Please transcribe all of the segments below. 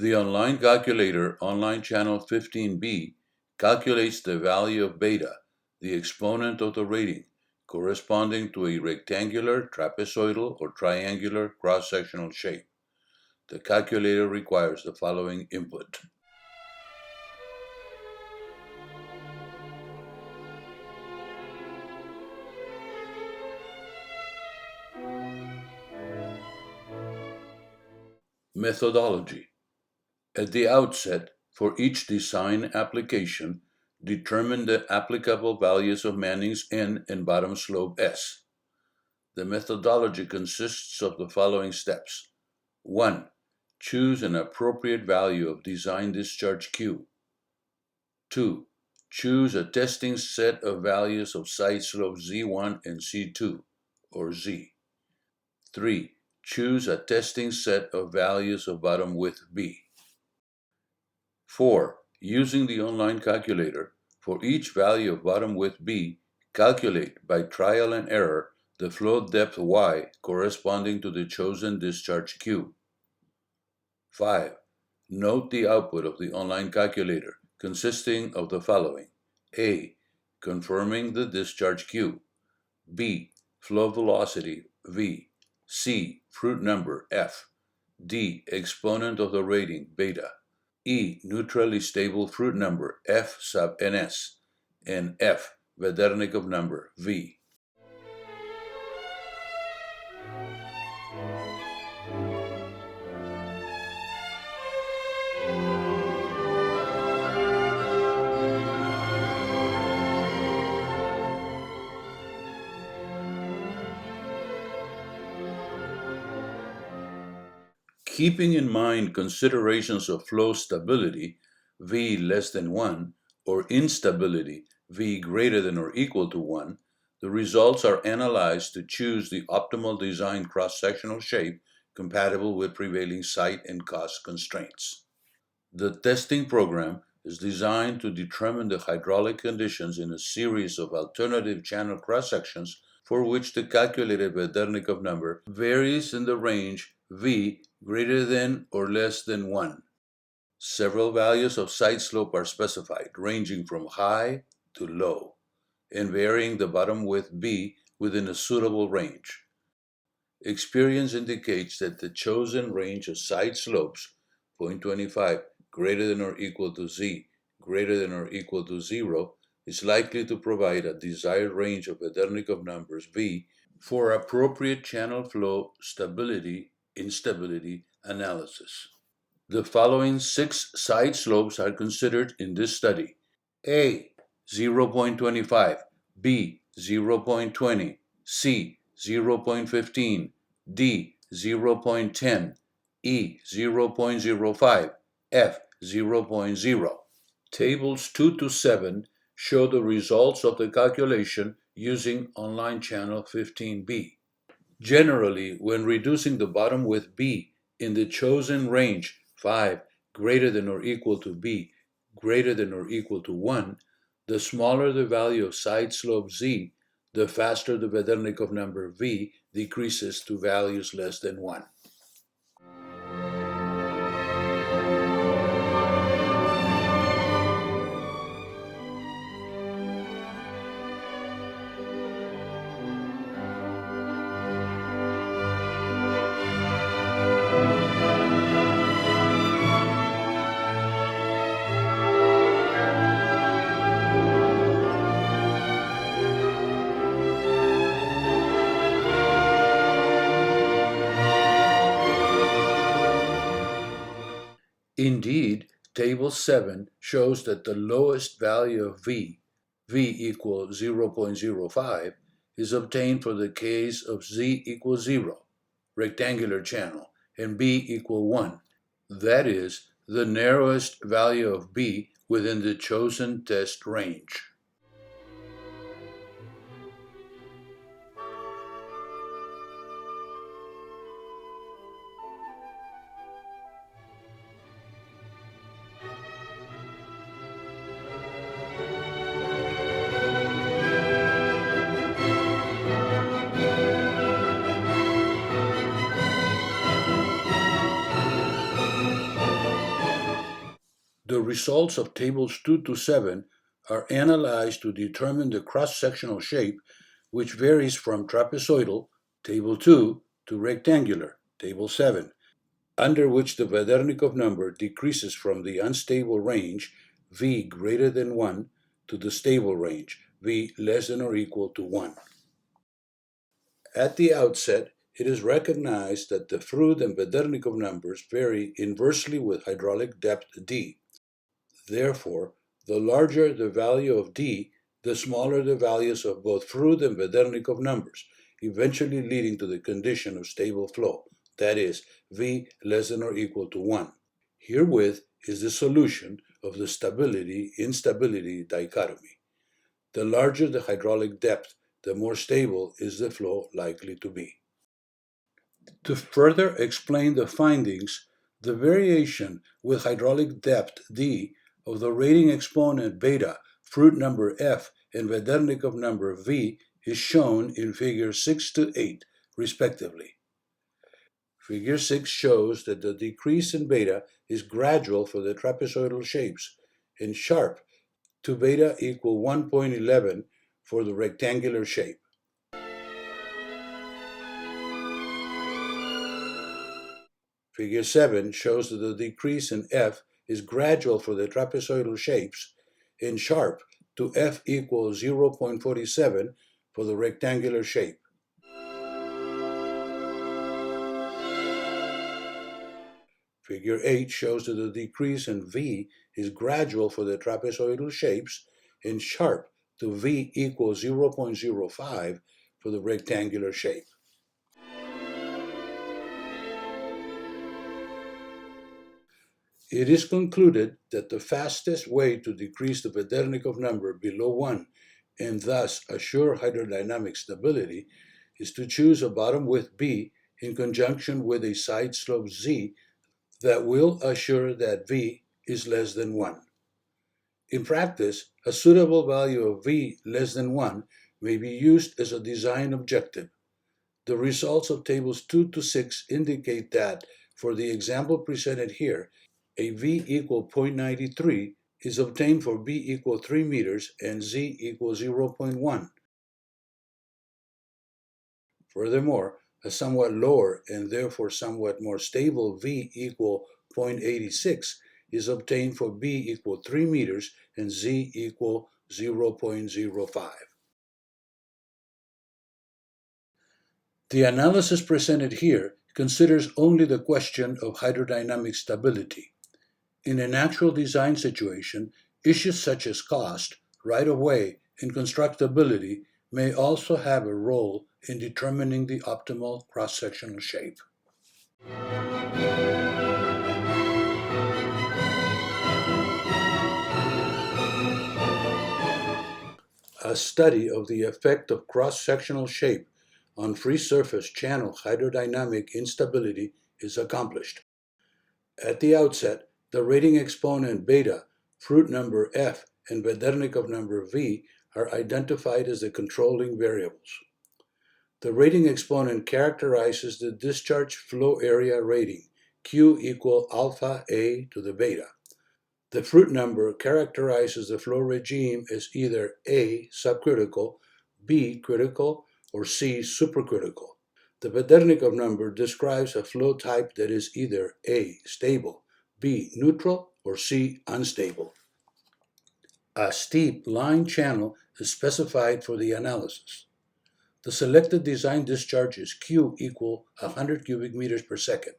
The online calculator, online channel 15B, calculates the value of beta, the exponent of the rating, corresponding to a rectangular, trapezoidal, or triangular cross-sectional shape. The calculator requires the following input. Methodology. At the outset, for each design application, determine the applicable values of Manning's N and bottom slope S. The methodology consists of the following steps. 1. Choose an appropriate value of design discharge Q. 2. Choose a testing set of values of side slope Z1 and Z2, or Z. 3. Choose a testing set of values of bottom width B. 4. Using the online calculator, for each value of bottom width B, calculate by trial and error the flow depth Y corresponding to the chosen discharge Q. 5. Note the output of the online calculator, consisting of the following. A. Confirming the discharge Q. B. Flow velocity V. C. Froude number F. D. Exponent of the rating beta. E. Neutrally stable Froude number F sub ns. And F. Vedernikov number V. Keeping in mind considerations of flow stability, V less than 1, or instability, V greater than or equal to 1, the results are analyzed to choose the optimal design cross-sectional shape compatible with prevailing site and cost constraints. The testing program is designed to determine the hydraulic conditions in a series of alternative channel cross-sections for which the calculated Vedernikov number varies in the range V greater than or less than 1. Several values of side slope are specified, ranging from high to low, and varying the bottom width B within a suitable range. Experience indicates that the chosen range of side slopes, 0.25 greater than or equal to Z greater than or equal to 0, is likely to provide a desired range of Vedernikov numbers V for appropriate channel flow stability instability analysis. The following 6 side slopes are considered in this study. A. 0.25, B. 0.20, C. 0.15, D. 0.10, E. 0.05, F. 0.0. Tables 2 to 7 show the results of the calculation using online channel 15B. Generally, when reducing the bottom width B in the chosen range 5 greater than or equal to B greater than or equal to 1, the smaller the value of side slope Z, the faster the Vedernikov number V decreases to values less than 1. Indeed, Table 7 shows that the lowest value of V equals 0.05, is obtained for the case of Z equals 0, rectangular channel, and B equal 1, that is, the narrowest value of B within the chosen test range. results of tables 2 to 7 are analyzed to determine the cross-sectional shape, which varies from trapezoidal, table 2, to rectangular, table 7, under which the Vedernikov number decreases from the unstable range, v greater than 1, to the stable range, v less than or equal to 1. At the outset, it is recognized that the Froude and Vedernikov numbers vary inversely with hydraulic depth d. Therefore, the larger the value of d, the smaller the values of both Froude and Vedernikov numbers, eventually leading to the condition of stable flow, that is, v less than or equal to 1. Herewith is the solution of the stability-instability dichotomy. The larger the hydraulic depth, the more stable is the flow likely to be. To further explain the findings, the variation with hydraulic depth d of the rating exponent beta, Froude number f, and Vedernikov number v is shown in figures 6 to 8, respectively. Figure 6 shows that the decrease in beta is gradual for the trapezoidal shapes and sharp to beta equal 1.11 for the rectangular shape. Figure 7 shows that the decrease in f is gradual for the trapezoidal shapes and sharp to f equals 0.47 for the rectangular shape. Figure 8 shows that the decrease in v is gradual for the trapezoidal shapes and sharp to v equals 0.05 for the rectangular shape. It is concluded that the fastest way to decrease the Vedernikov number below 1 and thus assure hydrodynamic stability is to choose a bottom width b in conjunction with a side slope z that will assure that v is less than 1. In practice, a suitable value of v less than 1 may be used as a design objective. The results of tables 2 to 6 indicate that, for the example presented here, a v equal 0.93 is obtained for b equal 3 meters and z equals 0.1. Furthermore, a somewhat lower and therefore somewhat more stable v equal 0.86 is obtained for b equal 3 meters and z equal 0.05. The analysis presented here considers only the question of hydrodynamic stability. In an actual design situation, issues such as cost, right-of-way, and constructability may also have a role in determining the optimal cross-sectional shape. A study of the effect of cross-sectional shape on free surface channel hydrodynamic instability is accomplished. At the outset, the rating exponent beta, Froude number f, and Vedernikov number v are identified as the controlling variables. The rating exponent characterizes the discharge flow area rating, Q equal alpha A to the beta. The Froude number characterizes the flow regime as either A, subcritical, B, critical, or C, supercritical. The Vedernikov number describes a flow type that is either A, stable, B, neutral, or C, unstable. A steep line channel is specified for the analysis. The selected design discharge is Q equal 100 cubic meters per second,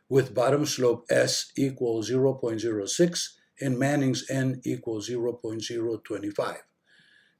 with bottom slope S equal 0.06 and Manning's N equal 0.025,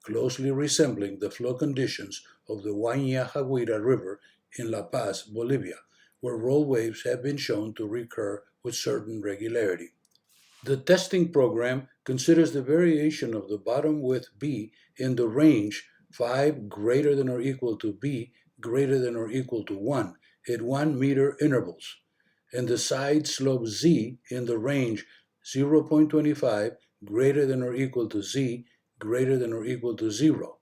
closely resembling the flow conditions of the Huayñajahuira River in La Paz, Bolivia, where roll waves have been shown to recur with certain regularity. The testing program considers the variation of the bottom width B in the range 5 greater than or equal to B greater than or equal to 1 at 1 meter intervals, and the side slope Z in the range 0.25 greater than or equal to Z greater than or equal to 0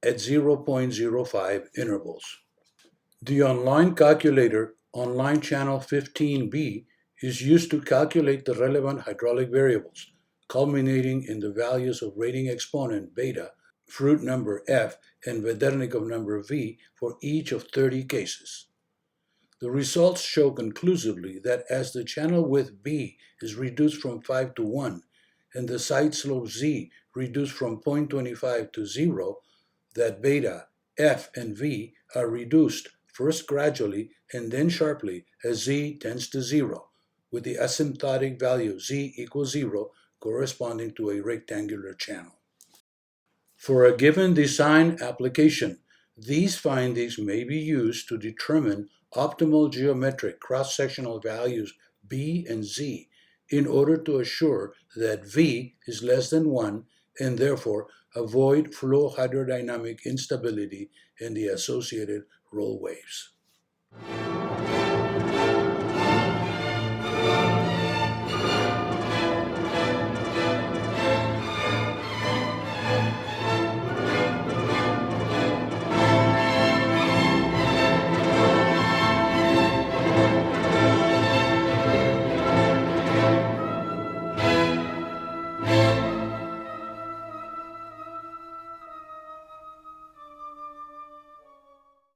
at 0.05 intervals. The online calculator, Online Channel 15B, is used to calculate the relevant hydraulic variables, culminating in the values of rating exponent beta, Froude number F, and Vedernikov number V for each of 30 cases. The results show conclusively that as the channel width B is reduced from 5 to 1 and the side slope Z reduced from 0.25 to 0, that beta, F, and V are reduced first gradually and then sharply as Z tends to 0, with the asymptotic value Z equals 0 corresponding to a rectangular channel. For a given design application, these findings may be used to determine optimal geometric cross-sectional values B and Z in order to assure that V is less than 1 and therefore avoid flow hydrodynamic instability and the associated roll waves.